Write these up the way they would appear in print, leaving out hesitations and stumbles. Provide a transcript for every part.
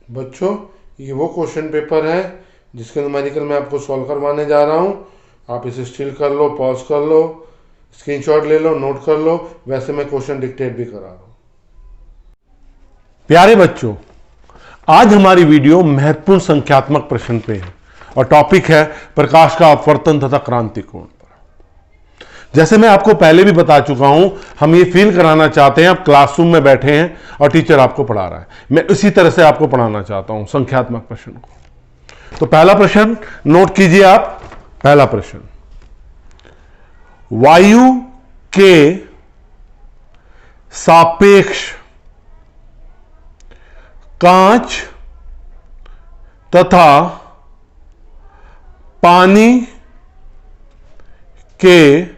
बच्चों, ये वो क्वेश्चन पेपर है जिसके न्यूमेरिकल मैं आपको सॉल्व करवाने जा रहा हूँ। आप इसे स्टिल कर लो, पॉज कर लो, स्क्रीनशॉट ले लो, नोट कर लो। वैसे मैं क्वेश्चन डिक्टेट भी करा रहा हूँ। प्यारे बच्चों, आज हमारी वीडियो महत्वपूर्ण संख्यात्मक प्रश्न पे है और टॉपिक है प्रकाश का अपवर्तन तथा क्रांति कोण पर। जैसे मैं आपको पहले भी बता चुका हूं, हम ये फील कराना चाहते हैं आप क्लासरूम में बैठे हैं और टीचर आपको पढ़ा रहा है। मैं इसी तरह से आपको पढ़ाना चाहता हूं संख्यात्मक प्रश्न को। तो पहला प्रश्न नोट कीजिए आप। पहला प्रश्न, वायु के सापेक्ष कांच तथा पानी के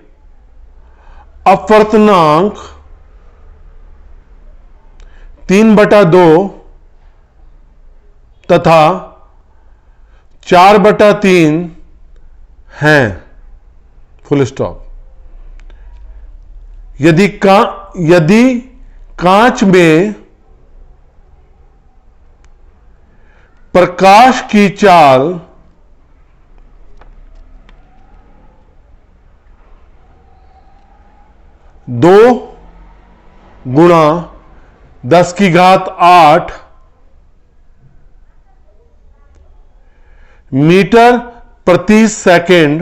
अपवर्तनांक 3/2 तथा 4/3 हैं। Full stop. यदि कांच में प्रकाश की चाल 2 गुणा 10⁸ मीटर प्रति सेकंड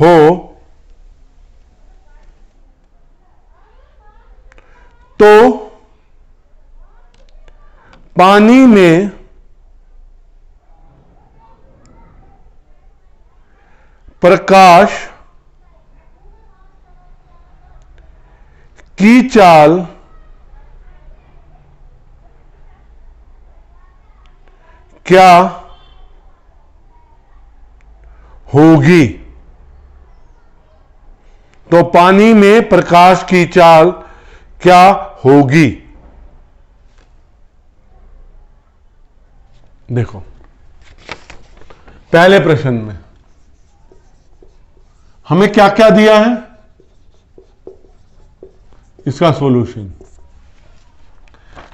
हो तो पानी में प्रकाश की चाल क्या होगी? तो पानी में प्रकाश की चाल क्या होगी? देखो, पहले प्रश्न में हमें क्या क्या दिया है, इसका सॉल्यूशन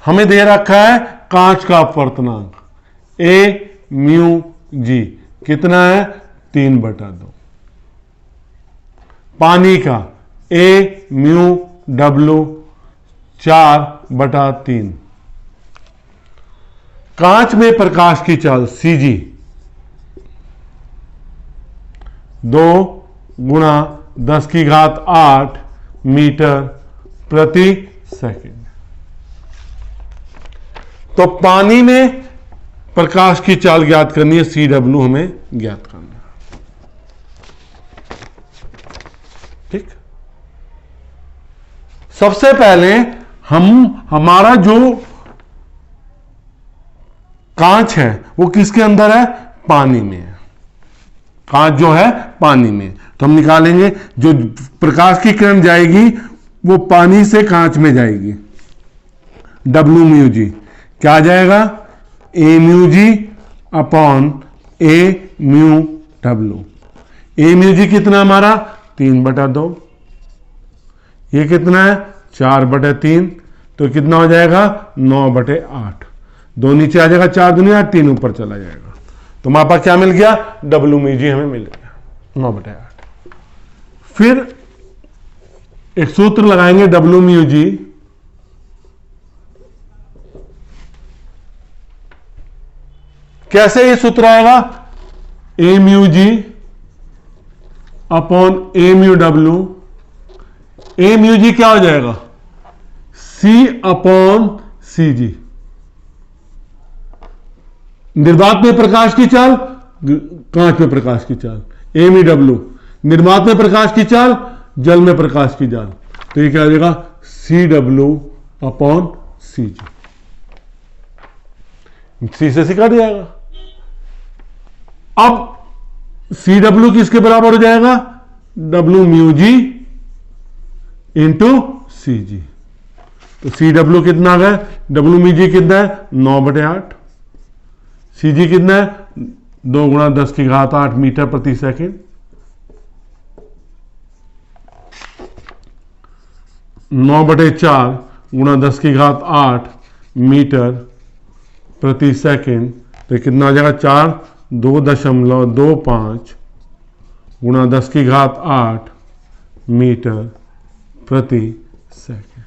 हमें दे रखा है। कांच का अपवर्तनांक ए म्यू जी कितना है? 3/2। पानी का ए म्यू डब्ल्यू 4/3। कांच में प्रकाश की चाल सी जी 2 गुणा 10⁸ मीटर प्रति सेकंड। तो पानी में प्रकाश की चाल ज्ञात करनी है, सी डब्ल्यू हमें ज्ञात करना है। ठीक। सबसे पहले हमारा जो कांच है वो किसके अंदर है? पानी में है। कांच जो है पानी में, तो हम निकालेंगे जो प्रकाश की किरण जाएगी वो पानी से कांच में जाएगी। डब्ल्यू म्यू जी क्या आ जाएगा? A mu G upon A mu W. A mu G कितना हमारा? 3/2। ये कितना है? 4/3। तो कितना हो जाएगा? 9/8। 2 नीचे आ जाएगा, 4 दूनी 8, 3 ऊपर चला जाएगा। तो हमारे पास क्या मिल गया? डब्ल्यू म्यू जी हमें मिल गया 9/8। फिर एक सूत्र लगाएंगे डब्ल्यू म्यू जी। कैसे ये सूत्र आएगा? ए म्यू जी अपॉन ए म्यू डब्ल्यू। ए म्यू जी क्या हो जाएगा? सी अपॉन सी जी। निर्वात में प्रकाश की चाल, कांच में प्रकाश की चाल, ए म्यू डब्ल्यू। निर्वात में प्रकाश की चाल, जल में प्रकाश की चाल। तो ये क्या हो जाएगा? सी डब्ल्यू अपॉन सी जी। सी से सी काट जाएगा। अब सी डब्ल्यू किसके बराबर हो जाएगा? डब्ल्यू म्यू जी इंटू सी जी। तो सी डब्ल्यू कितना आ गया? डब्ल्यू म्यू जी कितना है? 9/8। सी जी कितना है? 2 गुणा 10⁸ मीटर प्रति सेकंड। 9/4 गुणा 10 की घात 8 मीटर प्रति सेकंड, तो कितना आ जाएगा 4.2.25 गुणा 10 की घात 8 मीटर प्रति सेकंड,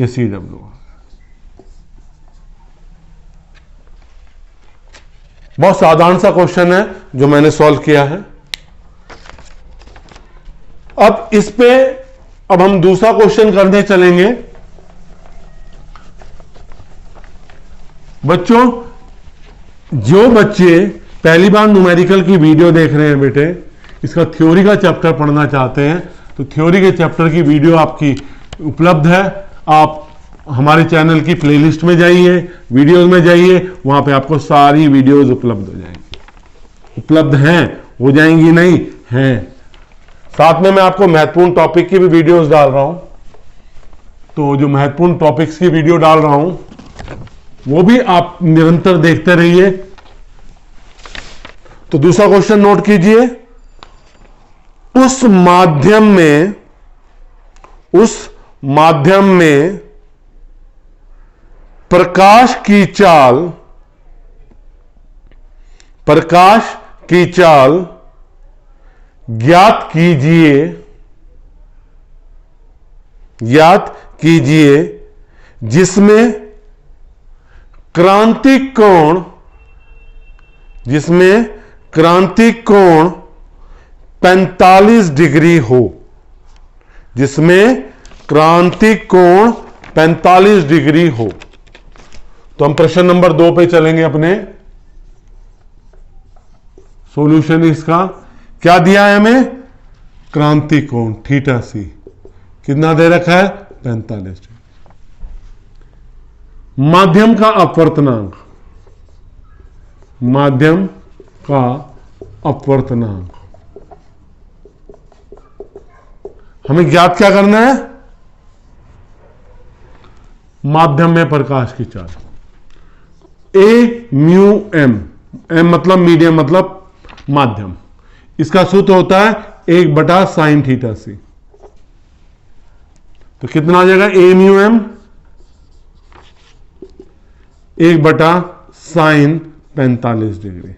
ये CW। बहुत साधारण सा क्वेश्चन है जो मैंने सॉल्व किया है। अब इस पे अब हम दूसरा क्वेश्चन करने चलेंगे। बच्चों, जो बच्चे पहली बार न्यूमेरिकल की वीडियो देख रहे हैं बेटे, इसका थ्योरी का चैप्टर पढ़ना चाहते हैं तो थ्योरी के चैप्टर की वीडियो आपकी उपलब्ध है। आप हमारे चैनल की प्लेलिस्ट में जाइए, वीडियोस में जाइए, वहां पे आपको सारी वीडियोस उपलब्ध हो जाएंगी। उपलब्ध हैं, हो जाएंगी नहीं हैं। साथ में मैं आपको महत्वपूर्ण टॉपिक की भी वीडियोस डाल रहा हूं, तो जो महत्वपूर्ण टॉपिक्स की वीडियो डाल रहा हूं वो भी आप निरंतर देखते रहिए। तो दूसरा क्वेश्चन नोट कीजिए। उस माध्यम में प्रकाश की चाल ज्ञात कीजिए जिसमें क्रांतिक कोण 45 डिग्री हो। जिसमें क्रांतिक कोण 45 डिग्री हो। तो हम प्रश्न नंबर 2 पे चलेंगे अपने। सॉल्यूशन इसका क्या दिया है हमें? क्रांतिक कोण θc कितना दे रखा है? 45 डिग्री। माध्यम का अपवर्तनांक, हमें ज्ञात क्या करना है? माध्यम में प्रकाश की चाल। ए म्यू एम, एम मतलब मीडियम मतलब माध्यम, इसका सूत्र होता है 1/sin θc। तो कितना आ जाएगा? A mu M 1/sin 45 degree.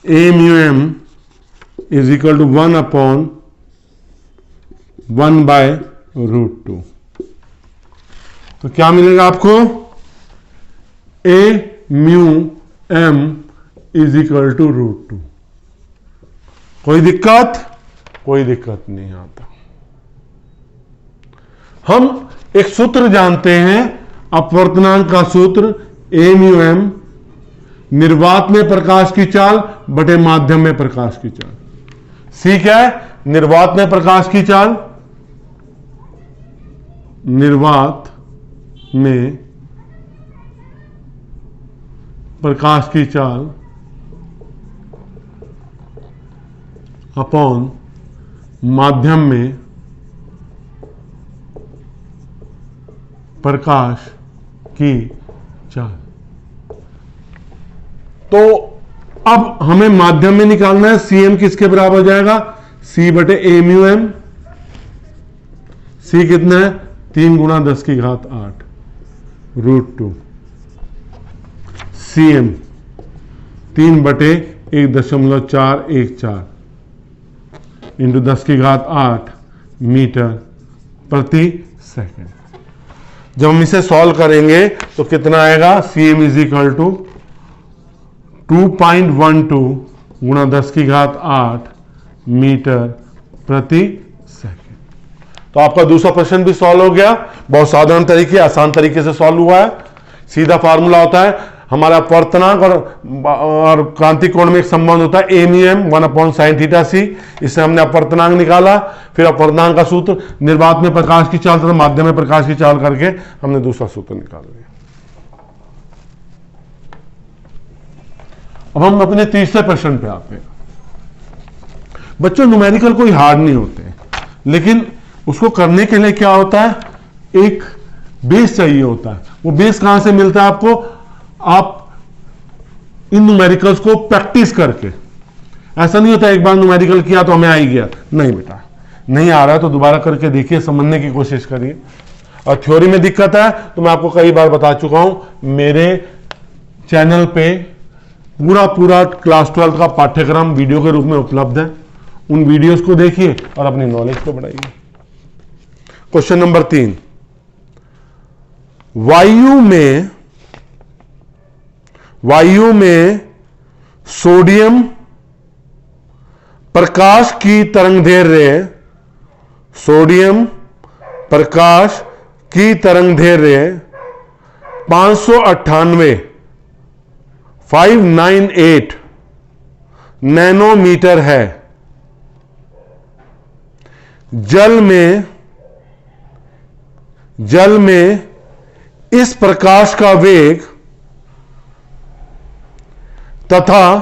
A mu M is equal to 1/√2। तो क्या मिलेगा आपको? A mu M is equal to √2। कोई दिक्कत नहीं आता। हम एक सूत्र जानते हैं, अपवर्तनांक का सूत्र, ए म्यू एम निर्वात में प्रकाश की चाल बटे माध्यम में प्रकाश की चाल। सी क्या है? निर्वात में प्रकाश की चाल, निर्वात में प्रकाश की चाल अपॉन माध्यम में प्रकाश की चाल। तो अब हमें माध्यम में निकालना है। सी एम किसके बराबर हो जाएगा? सी बटे ए म्यू एम। सी कितना है? 3 गुणा 10 की घात 8 √2। सी एम 3 बटे 1.414 इंटू 10 की घात 8 मीटर प्रति सेकंड। जब हम इसे सॉल्व करेंगे तो कितना आएगा? C M is equal to 2.12 गुणा 10 की घात 8 मीटर प्रति सेकंड। तो आपका दूसरा प्रश्न भी सॉल्व हो गया। बहुत साधारण तरीके, आसान तरीके से सॉल्व हुआ है। सीधा फार्मूला होता है हमारा अपवर्तनांक और क्रांतिक कोण में एक संबंध होता है ए म्यू एम 1/sin θc। इससे हमने अपवर्तनांक निकाला, फिर अपवर्तनांक का सूत्र निर्वात में प्रकाश की चाल तथा माध्यम में प्रकाश की चाल करके हमने दूसरा सूत्र निकाल लिया। अब हम अपने तीसरे प्रश्न पे आते हैं। बच्चों, न्यूमेरिकल कोई हार्ड नहीं होते, लेकिन उसको करने के लिए क्या होता है? एक बेस चाहिए होता है। वो बेस कहां से मिलता है आपको? आप इन न्यूमेरिकल्स को प्रैक्टिस करके। ऐसा नहीं होता एक बार न्यूमेरिकल किया तो हमें आ ही गया, नहीं बेटा। नहीं आ रहा है तो दोबारा करके देखिए, समझने की कोशिश करिए। और थ्योरी में दिक्कत है तो मैं आपको कई बार बता चुका हूं, मेरे चैनल पे पूरा क्लास 12 का पाठ्यक्रम वीडियो के रूप में उपलब्ध है। उन वीडियोस को देखिए और अपनी नॉलेज को बढ़ाइए। क्वेश्चन नंबर 3, वायु में सोडियम प्रकाश की तरंगदैर्घ्य, सोडियम प्रकाश की तरंगदैर्घ्य 598 नैनोमीटर है। जल में इस प्रकाश का वेग तथा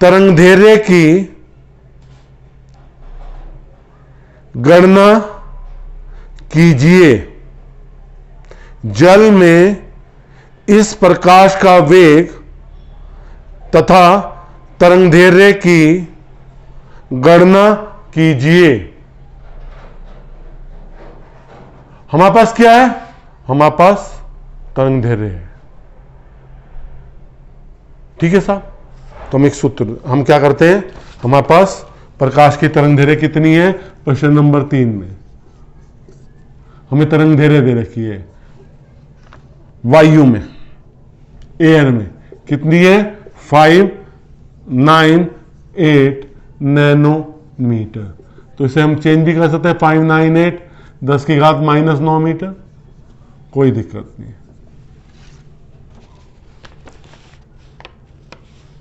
तरंगदैर्घ्य की गणना कीजिए। जल में इस प्रकाश का वेग तथा तरंगदैर्घ्य की गणना कीजिए। हमारे पास क्या है? हमारे पास तरंगदैर्घ्य है। ठीक है साहब, तो हम एक सूत्र, हम क्या करते हैं, हमारे पास प्रकाश की तरंगदैर्घ्य कितनी है? प्रश्न नंबर 3 में हमें तरंगदैर्घ्य दे रखी है वायु में, एयर में कितनी है? 598 नैनोमीटर। तो इसे हम चेंज भी कर सकते हैं, 598 10 की घात -9 मीटर, कोई दिक्कत नहीं।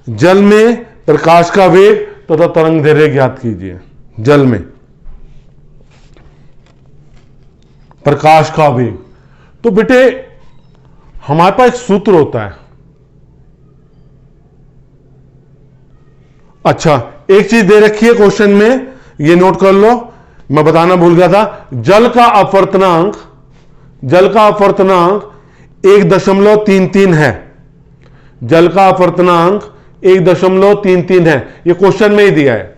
जल में प्रकाश का वेग तथा तरंगदैर्घ्य ज्ञात कीजिए। जल में प्रकाश का वेग, तो बेटे हमारे पास एक सूत्र होता है। अच्छा, एक चीज दे रखी है क्वेश्चन में, ये नोट कर लो, मैं बताना भूल गया था। जल का अपवर्तनांक 1.33 है। जल का अपवर्तनांक 1.33 है, ये क्वेश्चन में ही दिया है।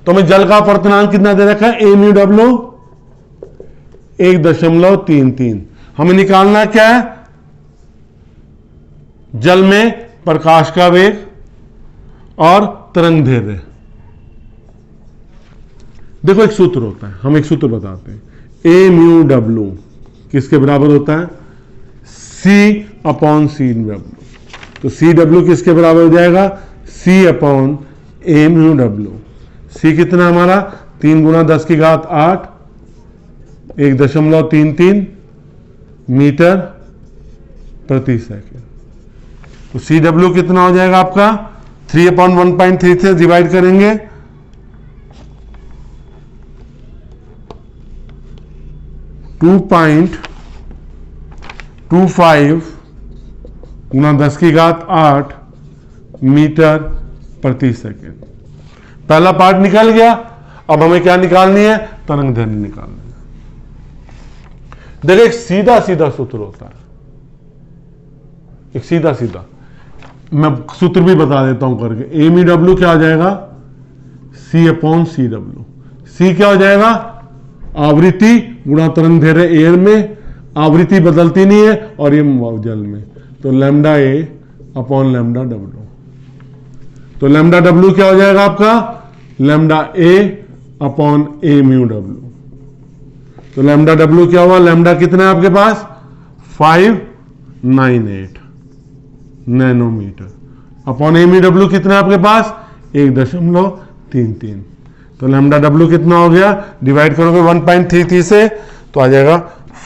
तो हमें जल का अपवर्तनांक कितना दे रखा है? mu 1.33। हमें निकालना क्या है? जल में प्रकाश का वेग और तरंगदैर्घ्य। देखो एक सूत्र होता है, हम एक सूत्र बताते हैं। mu किसके बराबर होता है? C/CW। तो CW किसके बराबर हो जाएगा? C/mu। C कितना हमारा? 3 × 10 की घात 8, 1.33 मीटर प्रति सेकेंड। तो CW कितना हो जाएगा आपका? 3/1.3 से डिवाइड करेंगे, 2.25 × 10 की घात 8 मीटर प्रति सेकेंड। पहला पार्ट निकल गया। अब हमें क्या निकालनी है? तरंगदैर्घ्य निकालनी है। देखिए एक सीधा सीधा सूत्र होता है, एक सीधा सीधा, मैं सूत्र भी बता देता हूं करके। mu क्या हो जाएगा? C/CW। C क्या हो जाएगा? आवृत्ति गुणा तरंगदैर्घ्य। एयर में आवृत्ति बदलती नहीं है और ये जल में, तो λA/λW। तो λW क्या हो जाएगा आपका? λA/mu। तो λW क्या हुआ? लैम्डा कितना है आपके पास? 598 नैनोमीटर अपॉन mu कितना है आपके पास? 1.33। तो λW कितना हो गया? डिवाइड करोगे 1.33 से तो आ जाएगा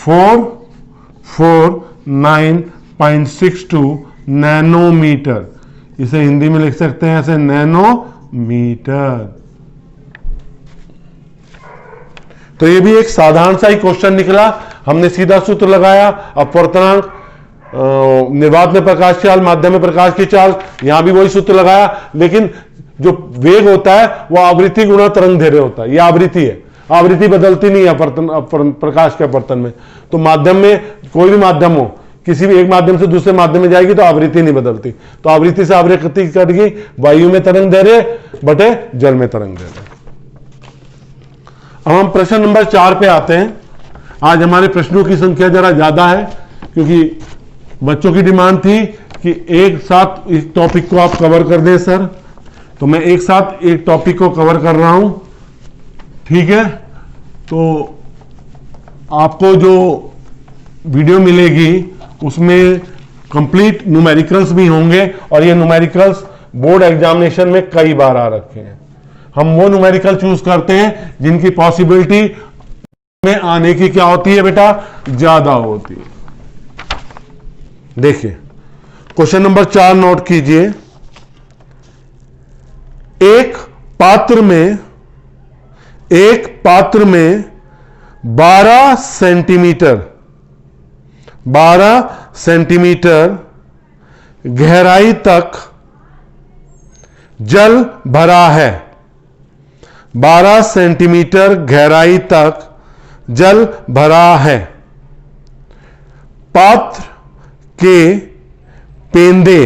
449.62 नैनोमीटर। इसे हिंदी में लिख सकते हैं ऐसे, नैनोमीटर। तो ये भी एक साधारण सा ही क्वेश्चन निकला। हमने सीधा सूत्र लगाया, अपवर्तनांक, निर्वात में प्रकाश की चाल, माध्यम में प्रकाश की चाल, यहां भी वही सूत्र लगाया। लेकिन जो वेग होता है वो आवृत्ति गुणा तरंगदैर्घ्य होता है। ये आवृत्ति है, आवृत्ति बदलती नहीं है प्रकाश के अपवर्तन में। तो माध्यम में कोई भी माध्यम हो, किसी भी एक माध्यम से दूसरे माध्यम में जाएगी तो आवृत्ति नहीं बदलती। तो आवृत्ति से आवृत्ति करेगी वायु में तरंगदैर्घ्य बटे जल में तरंगदैर्घ्य। अब हम प्रश्न नंबर 4 पे आते हैं। आज हमारे प्रश्नों की संख्या जरा ज्यादा है, क्योंकि बच्चों की डिमांड थी कि एक साथ इस टॉपिक को आप कवर कर दें सर, तो मैं एक साथ एक टॉपिक को कवर कर रहा हूं। ठीक है, तो आपको जो वीडियो मिलेगी उसमें कंप्लीट न्यूमेरिकल्स भी होंगे, और ये न्यूमेरिकल्स बोर्ड एग्जामिनेशन में कई बार आ रखे हैं। हम वो न्यूमेरिकल चूज करते हैं जिनकी पॉसिबिलिटी में आने की क्या होती है बेटा, ज्यादा होती है। देखिए क्वेश्चन नंबर 4 नोट कीजिए। एक पात्र में 12 सेंटीमीटर गहराई तक जल भरा है। 12 सेंटीमीटर गहराई तक जल भरा है। पात्र के पेंदे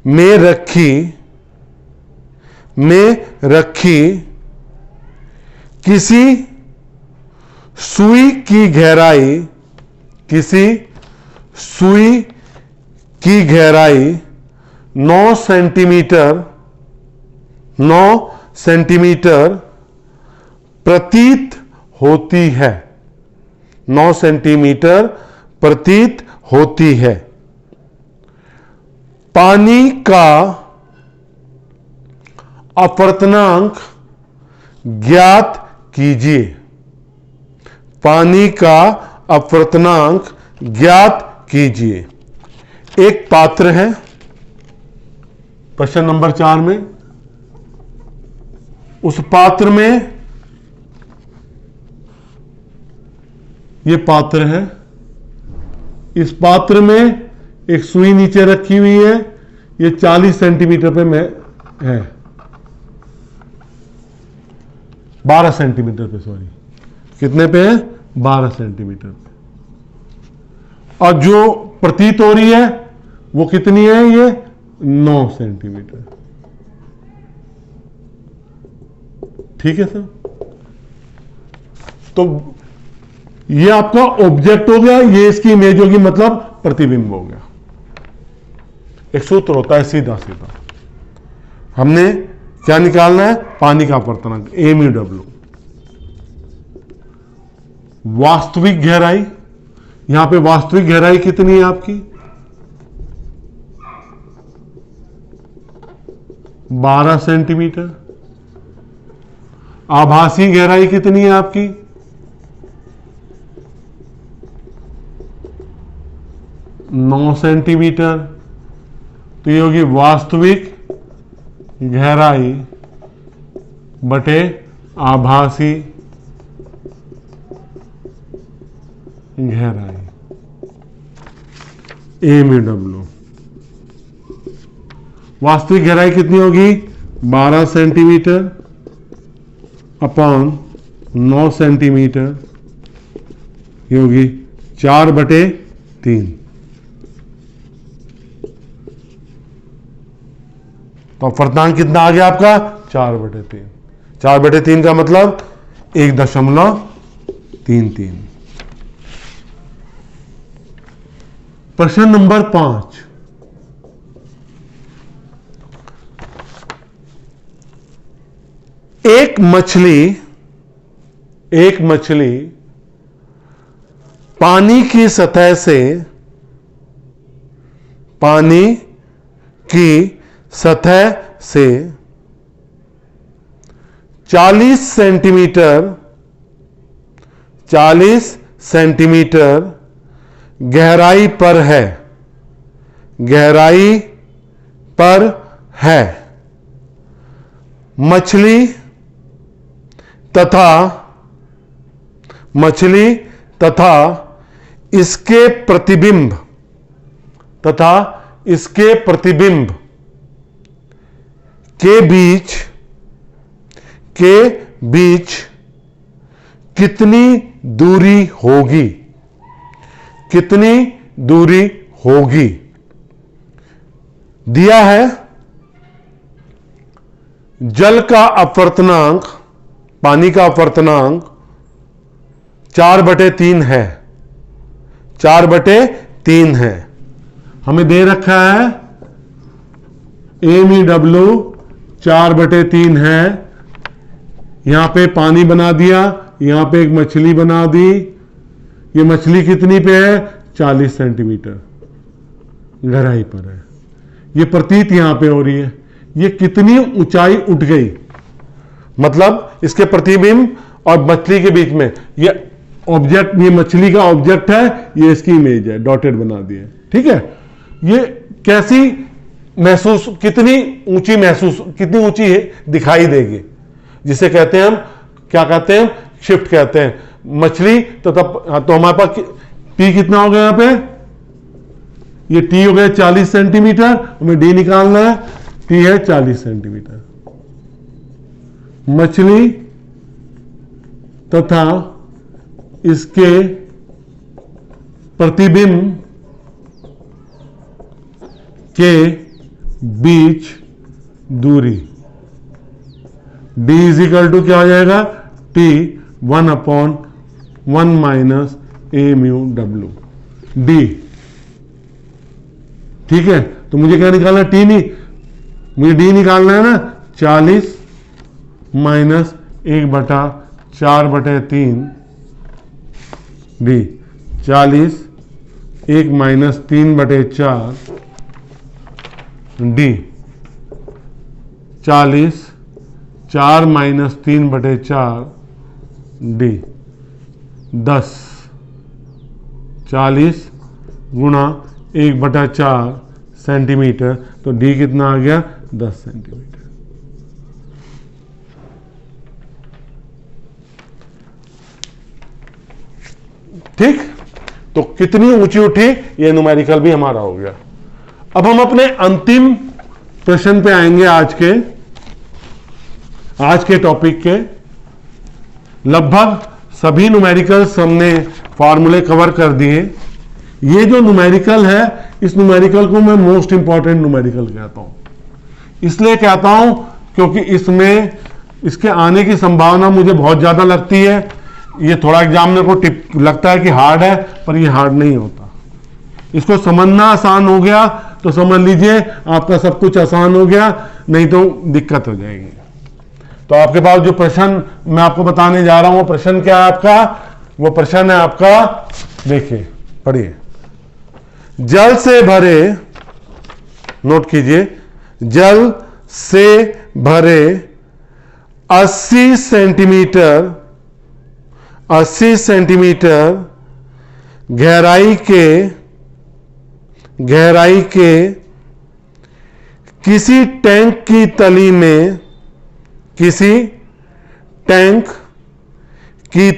में रखी किसी सुई की गहराई 9 सेंटीमीटर प्रतीत होती है। 9 सेंटीमीटर प्रतीत होती है। पानी का अपवर्तनांक ज्ञात कीजिए। पानी का अपवर्तनांक ज्ञात कीजिए। एक पात्र है प्रश्न नंबर 4 में, उस पात्र में ये पात्र है, इस पात्र में एक सुई नीचे रखी हुई है, ये 40 सेंटीमीटर पे में है, 12 सेंटीमीटर पे, सॉरी कितने पे है, 12 सेंटीमीटर पे। और जो प्रतीत हो रही है वो कितनी है, ये 9 सेंटीमीटर। ठीक है सर, तो ये आपका ऑब्जेक्ट हो गया, ये इसकी इमेज होगी, मतलब प्रतिबिंब हो गया। एक सूत्र होता है सीधा सीधा, हमने क्या निकालना है, पानी का अपवर्तनांक MU। वास्तविक गहराई, यहां पे वास्तविक गहराई कितनी है आपकी, 12 सेंटीमीटर। आभासी गहराई कितनी है आपकी, 9 सेंटीमीटर। तो ये होगी वास्तविक गहराई बटे आभासी गहराई MW। वास्तविक गहराई कितनी होगी, 12 सेंटीमीटर अपॉन 9 सेंटीमीटर, ये होगी 4/3। तो अपवर्तनांक कितना आ गया आपका, 4/3। 4/3 का मतलब 1.33। प्रश्न नंबर 5, एक मछली पानी की सतह से 40 सेंटीमीटर गहराई पर है। मछली तथा इसके प्रतिबिंब के बीच कितनी दूरी होगी, दिया है जल का अपवर्तनांक, पानी का अपवर्तनांक 4/3 है, 4/3 है। हमें दे रखा है MeW 4/3 है। यहां पे पानी बना दिया, यहां पे एक मछली बना दी। ये मछली कितनी पे है? 40 सेंटीमीटर गहराई पर है। ये प्रतीत यहां पे हो रही है। ये कितनी ऊंचाई उठ गई, मतलब इसके प्रतिबिंब और मछली के बीच में ये ऑब्जेक्ट, ये मछली का ऑब्जेक्ट है, ये इसकी इमेज है, डॉटेड बना दी है। ठीक है, ये कैसी महसूस, कितनी ऊंची महसूस, कितनी ऊंची है दिखाई देगी, जिसे कहते हैं हम, क्या कहते हैं? शिफ्ट कहते हैं। मछली तो तब तो हमारे पास P कितना हो गया यहां पे? ये T हो गया 40 सेंटीमीटर, हमें D निकालना है। T है 40 सेंटीमीटर। मछली तथा इसके प्रतिबिंब के बीच दूरी D इजिकल टू क्या हो जाएगा? T 1/1 - AμW D। ठीक है, तो मुझे क्या निकालना है? T नहीं, मुझे D निकालना है ना। 40 - 1/4/3 D। 40 1 - 3/4 D। 40 4 - 3/4 D। 10 40 गुणा 1/4 सेंटीमीटर, तो D कितना आ गया? 10 सेंटीमीटर। ठीक, तो कितनी ऊंची उठी, ये न्यूमेरिकल भी हमारा हो गया। अब हम अपने अंतिम प्रश्न पे आएंगे। आज के टॉपिक के लगभग सभी न्यूमेरिकल्स हमने फॉर्मूले कवर कर दिए। ये जो न्यूमेरिकल है, इस न्यूमेरिकल को मैं मोस्ट इंपॉर्टेंट न्यूमेरिकल कहता हूं। इसलिए कहता हूं क्योंकि इसमें इसके आने की संभावना मुझे बहुत ज्यादा लगती है। ये थोड़ा एग्जामिनर को लगता है कि हार्ड है, पर ये हार्ड नहीं होता। इसको समझना आसान हो गया तो समझ लीजिए आपका सब कुछ आसान हो गया, नहीं तो दिक्कत हो जाएगी। तो आपके पास जो प्रश्न मैं आपको बताने जा रहा हूं, वो प्रश्न क्या है आपका? वो प्रश्न है आपका, देखिए पढ़िए। जल से भरे, नोट कीजिए, जल से भरे 80 सेंटीमीटर गहराई के किसी टैंक की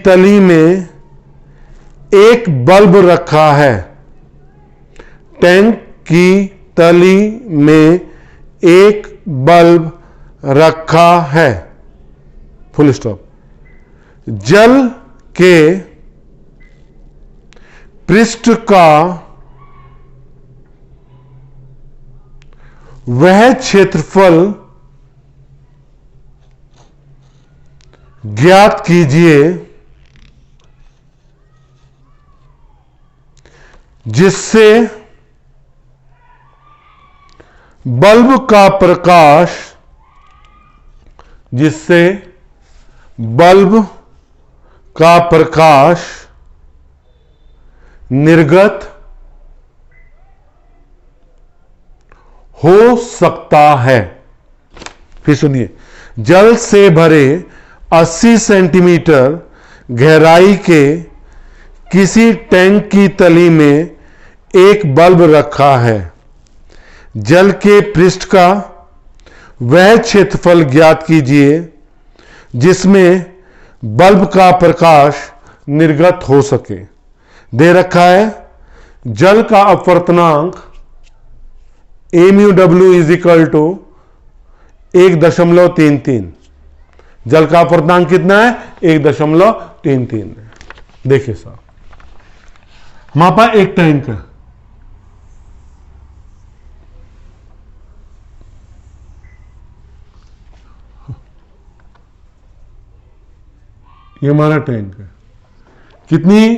तली में एक बल्ब रखा है। टैंक की तली में एक बल्ब रखा है, फुल स्टॉप। जल के पृष्ठ का वह क्षेत्रफल ज्ञात कीजिए जिससे बल्ब का प्रकाश निर्गत हो सकता है। फिर सुनिए, जल से भरे 80 सेंटीमीटर गहराई के किसी टैंक की तली में एक बल्ब रखा है। जल के पृष्ठ का वह क्षेत्रफल ज्ञात कीजिए जिसमें बल्ब का प्रकाश निर्गत हो सके। दे रखा है जल का अपवर्तनांक MuW इजिकल टू 1.33। जल का अपवर्तनांक कितना है? 1.33 है। देखिए साहब, हमारे पास एक टैंक है, ये हमारा टैंक है। कितनी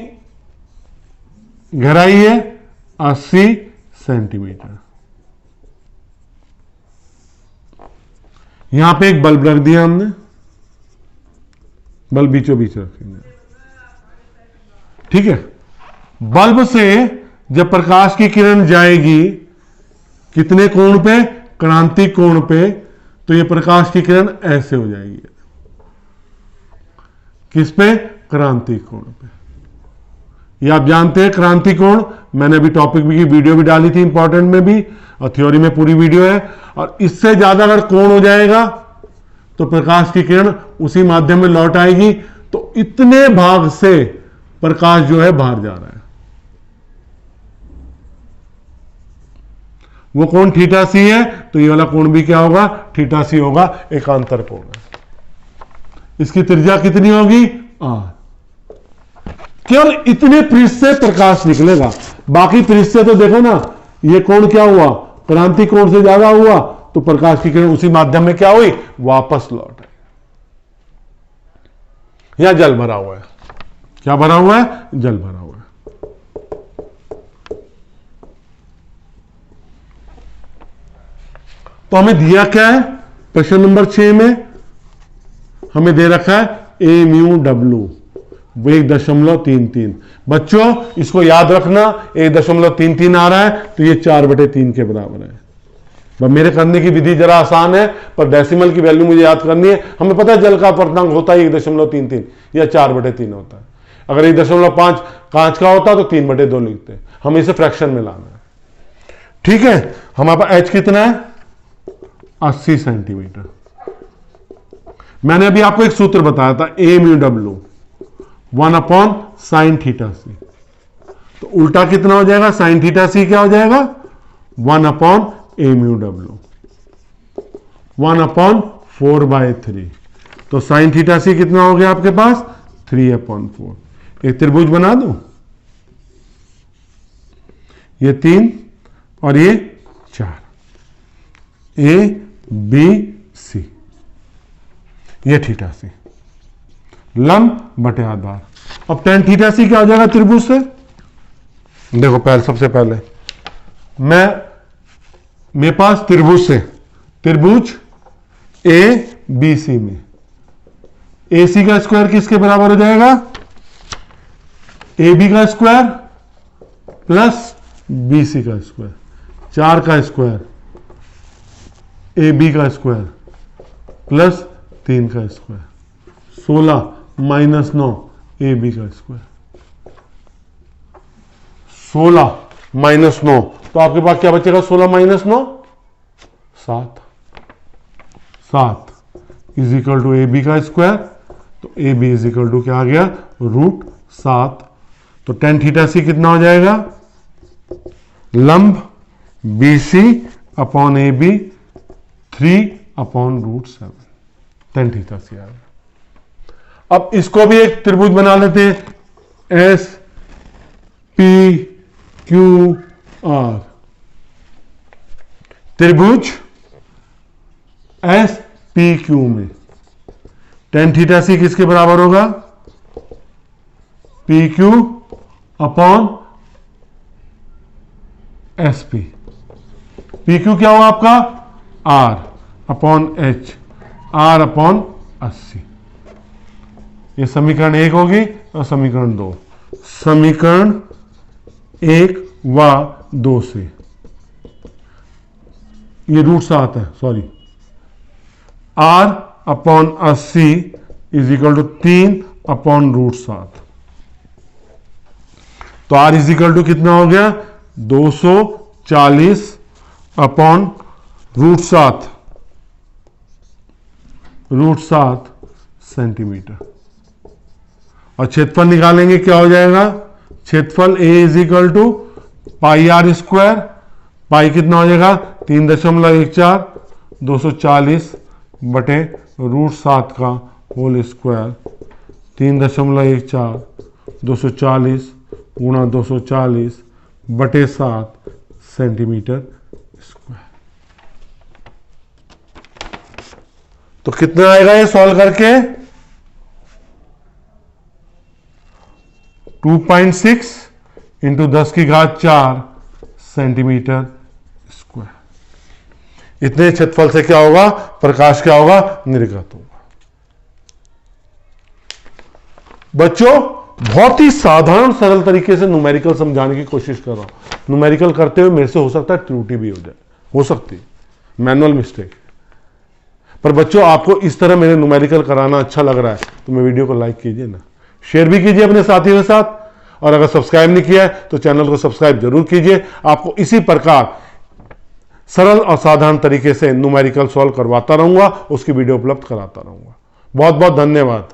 गहराई है? 80 सेंटीमीटर। यहां पे एक बल्ब रख दिया हमने, बल्ब बीचों बीच रखेंगे, ठीक है। बल्ब से जब प्रकाश की किरण जाएगी कितने कोण पे? क्रांतिक कोण पे, तो ये प्रकाश की किरण ऐसे हो जाएगी। किस पे? क्रांतिक कोण पे। ये आप जानते हैं क्रांतिक कोण, मैंने अभी टॉपिक की वीडियो भी डाली थी इंपॉर्टेंट में भी, और थ्योरी में पूरी वीडियो है। और इससे ज्यादा अगर कोण हो जाएगा तो प्रकाश की किरण उसी माध्यम में लौट आएगी, तो इतने भाग से प्रकाश जो है बाहर जा रहा है। वो कोण थीटा सी है, तो ये वाला कोण भी क्या होगा? थीटा सी होगा, एकांतर कोण है। इसकी त्रिज्या कितनी होगी? आर। केवल इतने पृष्ठ से प्रकाश निकलेगा, बाकी पृष्ठ से तो देखो ना, ये कोण क्या हुआ? क्रांतिक कोण से ज्यादा हुआ, तो प्रकाश की किरण उसी माध्यम में क्या हुई? वापस लौट आई। यहां जल भरा हुआ है। क्या भरा हुआ है? जल भरा हुआ है। तो हमें दिया क्या है? प्रश्न नंबर 6 में हमें दे रखा है ए म्यू डब्ल्यू 1.33। बच्चों इसको याद रखना, 1.33 आ रहा है तो ये 4/3 के बराबर है। मेरे करने की विधि जरा आसान है, पर डेसिमल की वैल्यू मुझे याद करनी है। हमें पता है जल का अपवर्तनांक होता है 1.33 या 4/3 होता है। अगर 1.5 कांच का होता तो 3/2 लिखते हैं। हमें इसे फ्रैक्शन में लाना है, ठीक है। हमारे पास एच कितना है? 80 सेंटीमीटर। मैंने अभी आपको एक सूत्र बताया था, ए म्यू डब्ल्यू 1/sin थीटा सी। तो उल्टा कितना हो जाएगा? sin थीटा सी क्या हो जाएगा? 1/a mu W 1/4/3। तो sin थीटा सी कितना हो गया आपके पास? 3/4। एक त्रिभुज बना दूं, ये 3 और ये 4, ए बी सी, ये थीटा सी, लंब बटे आधार। अब tan थीटा सी क्या हो जाएगा त्रिभुज से? देखो सबसे पहले मेरे पास त्रिभुज से, त्रिभुज ए बी सी में ए सी का स्क्वायर किसके बराबर हो जाएगा? ए बी का स्क्वायर प्लस बी सी का स्क्वायर, 4 का स्क्वायर ए बी का स्क्वायर प्लस 3 का स्क्वायर, 16 - 9 ए बी का स्क्वायर, 16 - 9, तो आपके पास क्या बचेगा? 16 - 9 7 is equal to A B का स्क्वायर। तो A B is equal to क्या आ गया? √7। तो tan थीटा सी कितना हो जाएगा? लंब B C upon A B 3/√7 tan theta C आ गया। अब इसको भी एक त्रिभुज बना लेते हैं, एस पी क्यू आर। त्रिभुज एस पी क्यू में tan थीटा सी किसके बराबर होगा? P Q upon S P. P Q क्या होगा आपका? R upon H, R upon 80। ये समीकरण 1 होगी और समीकरण 2। समीकरण 1 व 2 से ये √7 है, sorry, R upon 80 is equal to 3/√7। तो आर इज इक्वल टू कितना हो गया? 240 अपॉन √7 सेंटीमीटर। और क्षेत्रफल निकालेंगे, क्या हो जाएगा? क्षेत्रफल ए इज इक्वल टू πr²। पाई कितना हो जाएगा? 3.14, 240 बटे √7 का होल स्क्वायर, 3.14, 240 गुणा 240 बटे 7 सेंटीमीटर स्क्वायर। तो कितना आएगा ये सॉल्व करके? 2.6 इंटू 10 की घात 4 सेंटीमीटर स्क्वायर। इतने क्षेत्रफल से क्या होगा, प्रकाश क्या होगा, निर्गत होगा। बच्चों बहुत ही साधारण सरल तरीके से न्यूमेरिकल समझाने की कोशिश कर रहा हूं। न्यूमेरिकल करते हुए मेरे से हो सकता है त्रुटि भी हो जाए, हो सकती है, मैनुअल मिस्टेक। पर बच्चों आपको इस तरह मेरे न्यूमेरिकल कराना अच्छा लग रहा है तो मैं वीडियो को लाइक कीजिए ना, शेयर भी कीजिए अपने साथियों के साथ, और अगर सब्सक्राइब नहीं किया है तो चैनल को सब्सक्राइब जरूर कीजिए। आपको इसी प्रकार सरल और साधारण तरीके से न्यूमेरिकल सॉल्व करवाता रहूंगा, उसकी वीडियो उपलब्ध कराता रहूंगा। बहुत बहुत धन्यवाद।